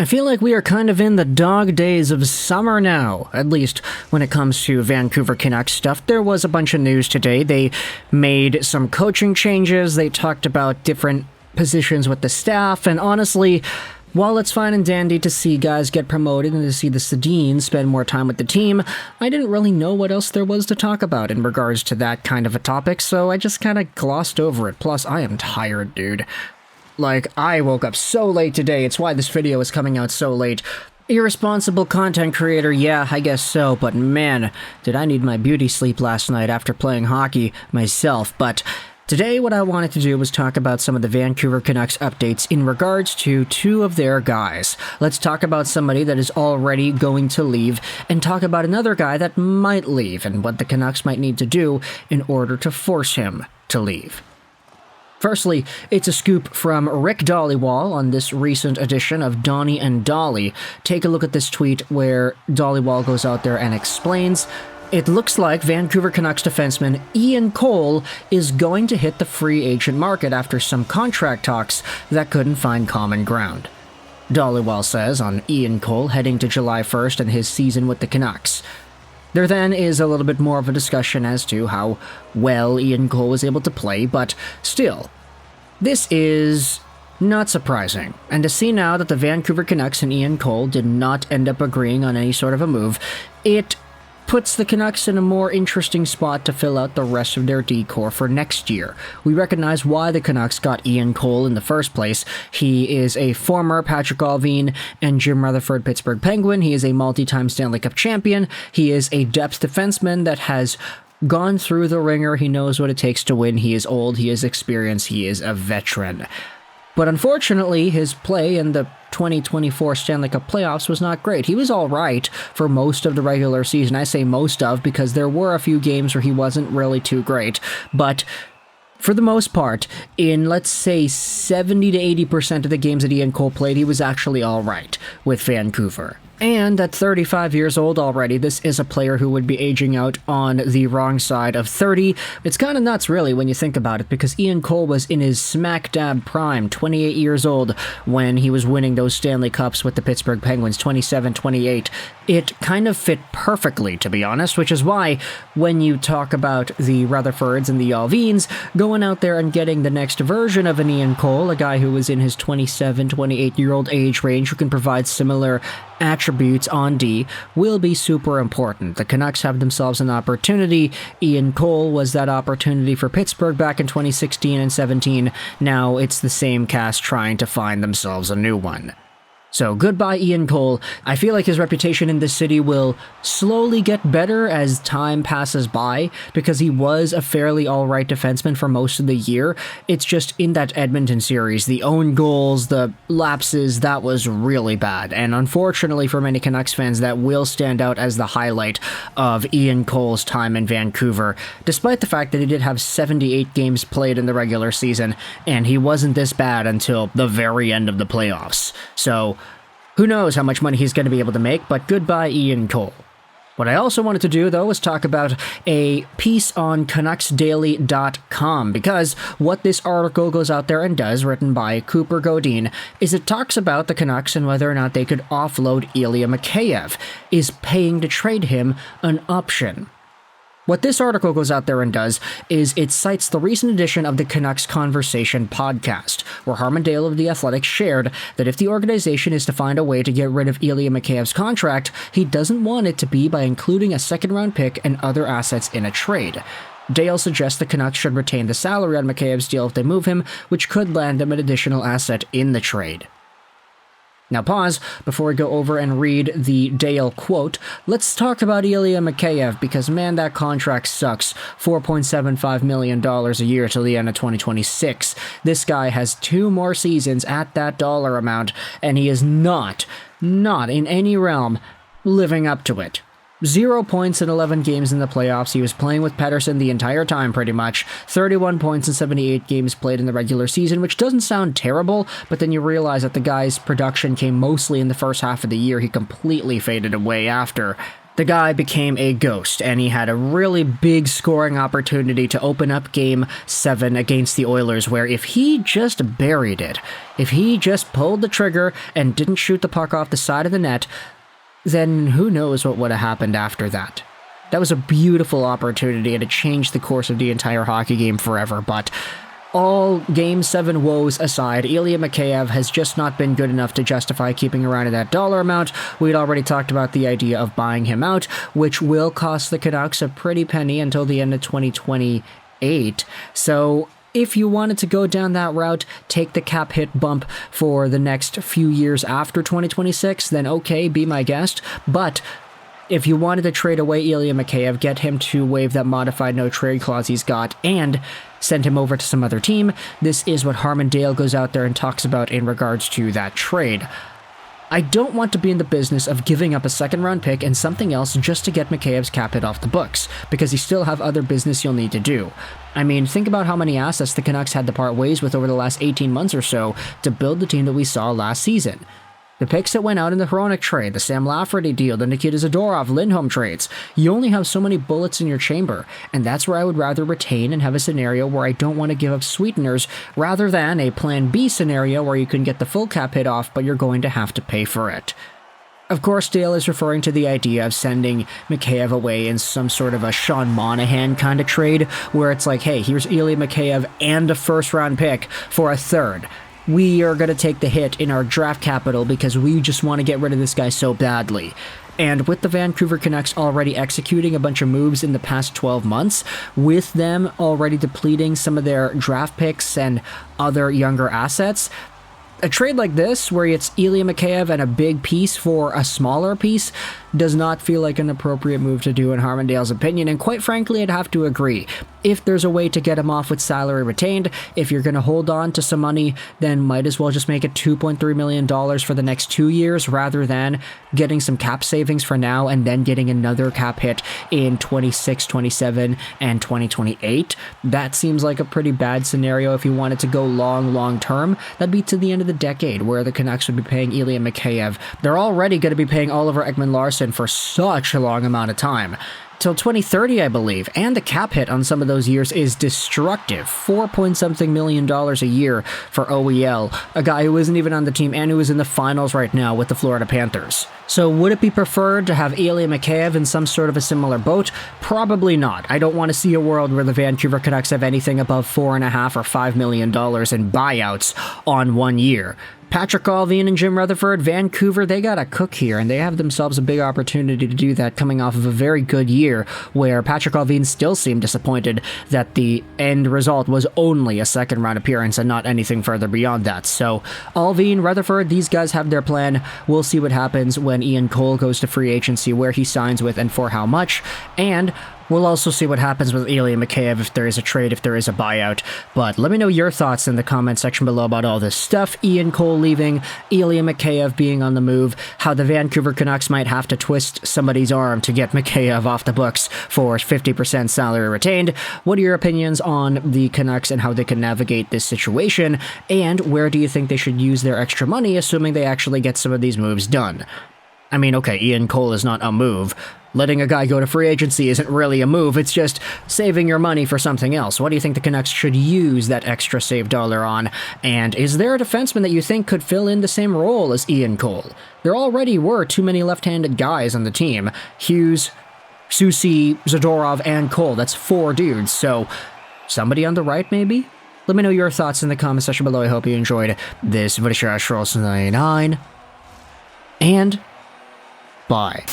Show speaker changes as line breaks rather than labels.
I feel like we are kind of in the dog days of summer now, at least when it comes to Vancouver Canucks stuff. There was a bunch of news today. They made some coaching changes, they talked about different positions with the staff, and honestly, while it's fine and dandy to see guys get promoted and to see the Sedins spend more time with the team, I didn't really know what else there was to talk about in regards to that kind of a topic, so I just kind of glossed over it. Plus, I am tired, dude. Like, I woke up so late today, it's why this video is coming out so late. Irresponsible content creator, yeah, I guess so, but man, did I need my beauty sleep last night after playing hockey myself. But today what I wanted to do was talk about some of the Vancouver Canucks updates in regards to two of their guys. Let's talk about somebody that is already going to leave, and talk about another guy that might leave, and what the Canucks might need to do in order to force him to leave. Firstly, it's a scoop from Rick Dalibor on this recent edition of Donnie and Dolly. Take a look at this tweet where Dalibor goes out there and explains, "It looks like Vancouver Canucks defenseman Ian Cole is going to hit the free agent market after some contract talks that couldn't find common ground." Dalibor says on Ian Cole heading to July 1st and his season with the Canucks. There then is a little bit more of a discussion as to how well Ian Cole was able to play, but still, this is not surprising. And to see now that the Vancouver Canucks and Ian Cole did not end up agreeing on any sort of a move, it puts the Canucks in a more interesting spot to fill out the rest of their D-core for next year. We recognize why the Canucks got Ian Cole in the first place. He is a former Patrick Allvin and Jim Rutherford Pittsburgh Penguin. He is a multi-time Stanley Cup champion. He is a depth defenseman that has gone through the ringer. He knows what it takes to win. He is old. He is experienced. He is a veteran. But unfortunately, his play in the 2024 Stanley Cup Playoffs was not great. He was all right for most of the regular season. I say most of because there were a few games where he wasn't really too great. But for the most part, in let's say 70 to 80% of the games that Ian Cole played, he was actually all right with Vancouver. And at 35 years old already, this is a player who would be aging out on the wrong side of 30. It's kind of nuts, really, when you think about it, because Ian Cole was in his smack dab prime, 28 years old, when he was winning those Stanley Cups with the Pittsburgh Penguins, 27, 28. It kind of fit perfectly, to be honest, which is why when you talk about the Rutherfords and the Allvins going out there and getting the next version of an Ian Cole, a guy who was in his 27, 28-year-old age range who can provide similar attributes on D, will be super important. The Canucks have themselves an opportunity. Ian Cole was that opportunity for Pittsburgh back in 2016 and 17. Now it's the same cast trying to find themselves a new one. So goodbye Ian Cole. I feel like his reputation in this city will slowly get better as time passes by, because he was a fairly alright defenseman for most of the year. It's just in that Edmonton series, the own goals, the lapses, that was really bad. And unfortunately for many Canucks fans, that will stand out as the highlight of Ian Cole's time in Vancouver, despite the fact that he did have 78 games played in the regular season, and he wasn't this bad until the very end of the playoffs. So who knows how much money he's going to be able to make, but goodbye Ian Cole. What I also wanted to do, though, was talk about a piece on CanucksDaily.com, because what this article goes out there and does, written by Cooper Godin, is it talks about the Canucks and whether or not they could offload Ilya Mikheyev. Is paying to trade him an option? What this article goes out there and does is it cites the recent edition of the Canucks Conversation podcast, where Harmon Dale of The Athletic shared that if the organization is to find a way to get rid of Ilya Mikheyev's contract, he doesn't want it to be by including a second-round pick and other assets in a trade. Dale suggests the Canucks should retain the salary on Mikheyev's deal if they move him, which could land them an additional asset in the trade. Now pause before we go over and read the Dale quote. Let's talk about Ilya Mikheyev, because man, that contract sucks. $4.75 million a year till the end of 2026. This guy has 2 more seasons at that dollar amount, and he is not in any realm living up to it. 0 points in 11 games in the playoffs. He was playing with Pettersson the entire time, pretty much. 31 points in 78 games played in the regular season, which doesn't sound terrible, but then you realize that the guy's production came mostly in the first half of the year. He completely faded away after. The The guy became a ghost, and he had a really big scoring opportunity to open up Game 7 against the Oilers, where if he just buried it, if he just pulled the trigger and didn't shoot the puck off the side of the net, then who knows what would have happened after that. That was a beautiful opportunity, and it changed the course of the entire hockey game forever, but all Game 7 woes aside, Ilya Mikheyev has just not been good enough to justify keeping around at that dollar amount. We'd already talked about the idea of buying him out, which will cost the Canucks a pretty penny until the end of 2028. So if you wanted to go down that route, take the cap hit bump for the next few years after 2026, then okay, be my guest. But if you wanted to trade away Ilya Mikheyev, get him to waive that modified no-trade clause he's got, and send him over to some other team, this is what Harman Dale goes out there and talks about in regards to that trade. I don't want to be in the business of giving up a second-round pick and something else just to get Mikheyev's cap hit off the books, because you still have other business you'll need to do. I mean, think about how many assets the Canucks had to part ways with over the last 18 months or so to build the team that we saw last season. The picks that went out in the Hronek trade, the Sam Lafferty deal, the Nikita Zadorov, Lindholm trades. You only have so many bullets in your chamber, and that's where I would rather retain and have a scenario where I don't want to give up sweeteners, rather than a plan B scenario where you can get the full cap hit off, but you're going to have to pay for it. Of course, Dale is referring to the idea of sending Mikheyev away in some sort of a Sean Monahan kind of trade, where it's like, hey, here's Ilya Mikheyev and a first-round pick for a third. We are going to take the hit in our draft capital because we just want to get rid of this guy so badly. And with the Vancouver Canucks already executing a bunch of moves in the past 12 months, with them already depleting some of their draft picks and other younger assets, a trade like this, where it's Ilya Mikheyev and a big piece for a smaller piece, does not feel like an appropriate move to do in Harman Dale's opinion, and quite frankly, I'd have to agree. If there's a way to get him off with salary retained, if you're going to hold on to some money, then might as well just make it $2.3 million for the next 2 years, rather than getting some cap savings for now and then getting another cap hit in 26, 27, and 2028. That seems like a pretty bad scenario if you wanted to go long term. That'd be to the end of the decade, where the Canucks would be paying Ilya Mikheyev. They're already going to be paying Oliver Ekman-Larsson for such a long amount of time. Till 2030, I believe, and the cap hit on some of those years is destructive. $4-point-something million a year for OEL, a guy who isn't even on the team and who is in the finals right now with the Florida Panthers. So would it be preferred to have Ilya Mikheyev in some sort of a similar boat? Probably not. I don't want to see a world where the Vancouver Canucks have anything above $4.5 or $5 million in buyouts on 1 year. Patrick Allvin and Jim Rutherford, Vancouver, they got to cook here, and they have themselves a big opportunity to do that coming off of a very good year, where Patrick Allvin still seemed disappointed that the end result was only a second-round appearance and not anything further beyond that. So, Allvin, Rutherford, these guys have their plan. We'll see what happens when Ian Cole goes to free agency, where he signs with and for how much, and we'll also see what happens with Ilya Mikheyev, if there is a trade, if there is a buyout. But let me know your thoughts in the comment section below about all this stuff. Ian Cole leaving, Ilya Mikheyev being on the move, how the Vancouver Canucks might have to twist somebody's arm to get Mikheyev off the books for 50% salary retained. What are your opinions on the Canucks and how they can navigate this situation? And where do you think they should use their extra money, assuming they actually get some of these moves done? I mean, okay, Ian Cole is not a move. Letting a guy go to free agency isn't really a move, it's just saving your money for something else. What do you think the Canucks should use that extra saved dollar on? And is there a defenseman that you think could fill in the same role as Ian Cole? There already were too many left-handed guys on the team. Hughes, Soucy, Zadorov, and Cole. That's 4 dudes, so somebody on the right, maybe? Let me know your thoughts in the comment section below. I hope you enjoyed this video. 99, and bye.